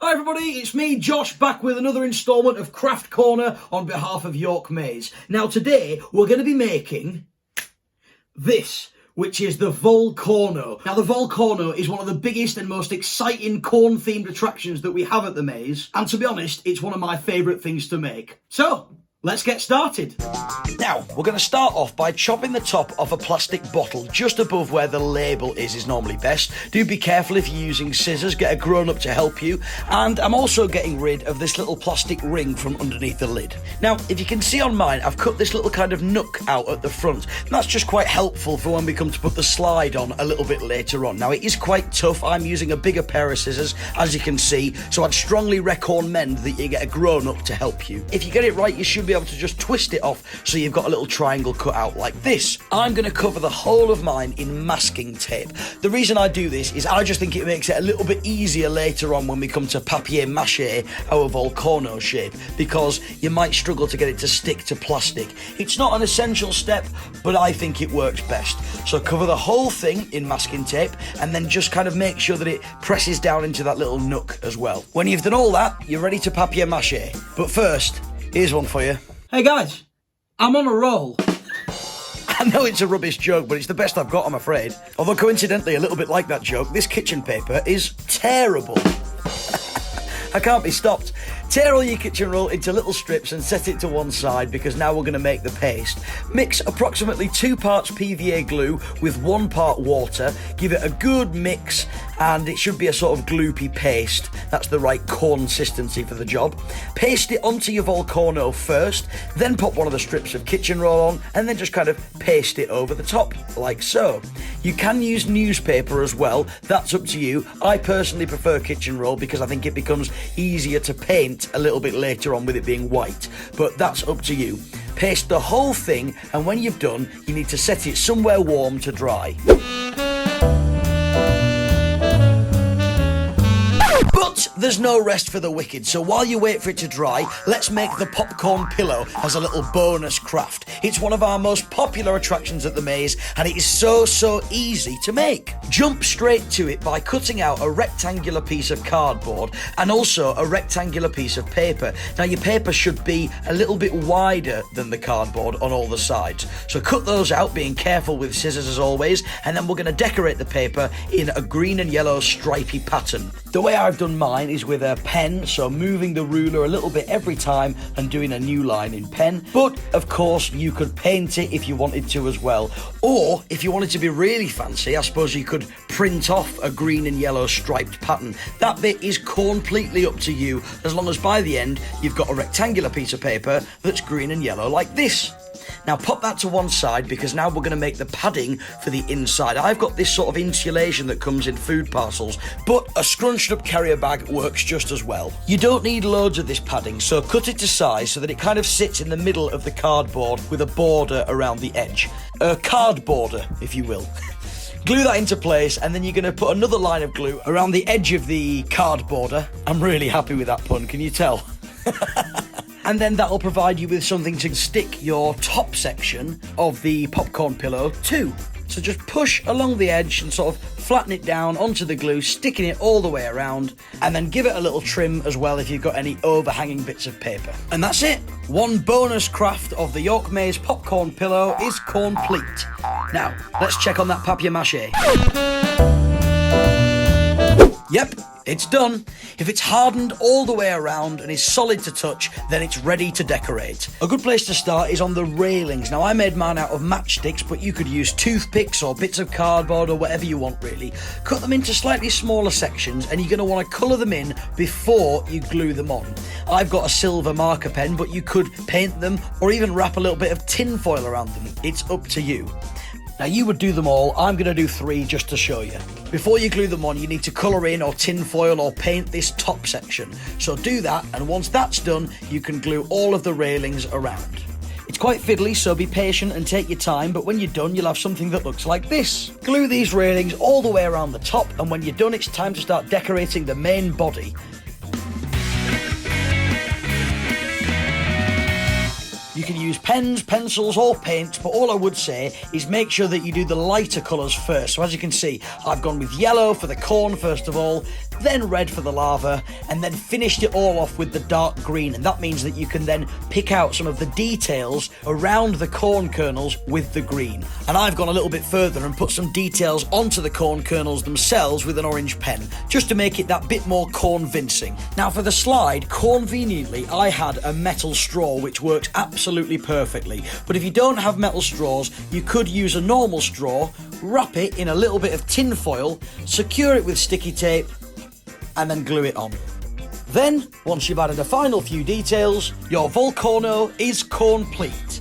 Hi everybody, it's me, Josh, back with another instalment of Craft Corner on behalf of York Maize. Now today, we're going to be making this, which is the VOLCORNO. Now the VOLCORNO is one of the biggest and most exciting corn-themed attractions that we have at the Maze, and to be honest, it's one of my favourite things to make. So, let's get started. Now, we're going to start off by chopping the top off a plastic bottle just above where the label is normally best. Do be careful if you're using scissors, get a grown-up to help you. And I'm also getting rid of this little plastic ring from underneath the lid. Now, if you can see on mine, I've cut this little kind of nook out at the front. And that's just quite helpful for when we come to put the slide on a little bit later on. Now, it is quite tough. I'm using a bigger pair of scissors, as you can see. So I'd strongly recommend that you get a grown-up to help you. If you get it right, you should be able to just twist it off so you've got a little triangle cut out like this. I'm going to cover the whole of mine in masking tape. The reason I do this is I just think it makes it a little bit easier later on when we come to papier-mâché our VOLCORNO shape, because you might struggle to get it to stick to plastic. It's not an essential step, but I think it works best. So cover the whole thing in masking tape and then just kind of make sure that it presses down into that little nook as well. When you've done all that, you're ready to papier-mâché. But first, here's one for you. Hey guys, I'm on a roll. I know it's a rubbish joke, but it's the best I've got, I'm afraid. Although coincidentally, a little bit like that joke, this kitchen paper is terrible. I can't be stopped. Tear all your kitchen roll into little strips and set it to one side, because now we're going to make the paste. Mix approximately 2 parts PVA glue with 1 part water. Give it a good mix and it should be a sort of gloopy paste. That's the right consistency for the job. Paste it onto your VOLCORNO first, then pop one of the strips of kitchen roll on and then just kind of paste it over the top, like so. You can use newspaper as well, that's up to you. I personally prefer kitchen roll because I think it becomes easier to paint a little bit later on with it being white, but that's up to you. Paste the whole thing, and when you've done, you need to set it somewhere warm to dry. But there's no rest for the wicked, so while you wait for it to dry, let's make the popcorn pillow as a little bonus craft. It's one of our most popular attractions at the Maze, and it is so easy to make. Jump straight to it by cutting out a rectangular piece of cardboard and also a rectangular piece of paper. Now your paper should be a little bit wider than the cardboard on all the sides, so cut those out, being careful with scissors as always, and then we're going to decorate the paper in a green and yellow stripy pattern. The way I've done mine is with a pen, so moving the ruler a little bit every time and doing a new line in pen. But of course you could paint it if you wanted to as well, or if you wanted to be really fancy, I suppose you could print off a green and yellow striped pattern. That bit is completely up to you, as long as by the end you've got a rectangular piece of paper that's green and yellow like this. Now pop that to one side, because now we're going to make the padding for the inside. I've got this sort of insulation that comes in food parcels, but a scrunched up carrier bag works just as well. You don't need loads of this padding, so cut it to size so that it kind of sits in the middle of the cardboard with a border around the edge. A card border, if you will. Glue that into place, and then you're going to put another line of glue around the edge of the card border. I'm really happy with that pun, can you tell? And then that'll provide you with something to stick your top section of the popcorn pillow to. So just push along the edge and sort of flatten it down onto the glue, sticking it all the way around, and then give it a little trim as well if you've got any overhanging bits of paper. And that's it. One bonus craft of the York Maze popcorn pillow is complete. Now, let's check on that papier-mâché. Yep, it's done. If it's hardened all the way around and is solid to touch, then it's ready to decorate. A good place to start is on the railings. Now, I made mine out of matchsticks, but you could use toothpicks or bits of cardboard or whatever you want, really. Cut them into slightly smaller sections, and you're going to want to colour them in before you glue them on. I've got a silver marker pen, but you could paint them or even wrap a little bit of tin foil around them. It's up to you. Now you would do them all, I'm going to do 3 just to show you. Before you glue them on, you need to colour in or tin foil or paint this top section. So do that, and once that's done, you can glue all of the railings around. It's quite fiddly, so be patient and take your time, but when you're done, you'll have something that looks like this. Glue these railings all the way around the top, and when you're done, it's time to start decorating the main body. You can use pens, pencils or paints, but all I would say is make sure that you do the lighter colours first. So as you can see, I've gone with yellow for the corn first of all, then red for the lava, and then finished it all off with the dark green, and that means that you can then pick out some of the details around the corn kernels with the green. And I've gone a little bit further and put some details onto the corn kernels themselves with an orange pen, just to make it that bit more convincing. Now for the slide, conveniently I had a metal straw which works absolutely perfectly, but if you don't have metal straws, you could use a normal straw, wrap it in a little bit of tin foil, secure it with sticky tape, and then glue it on. Then, once you've added a final few details, your Volcorno is complete.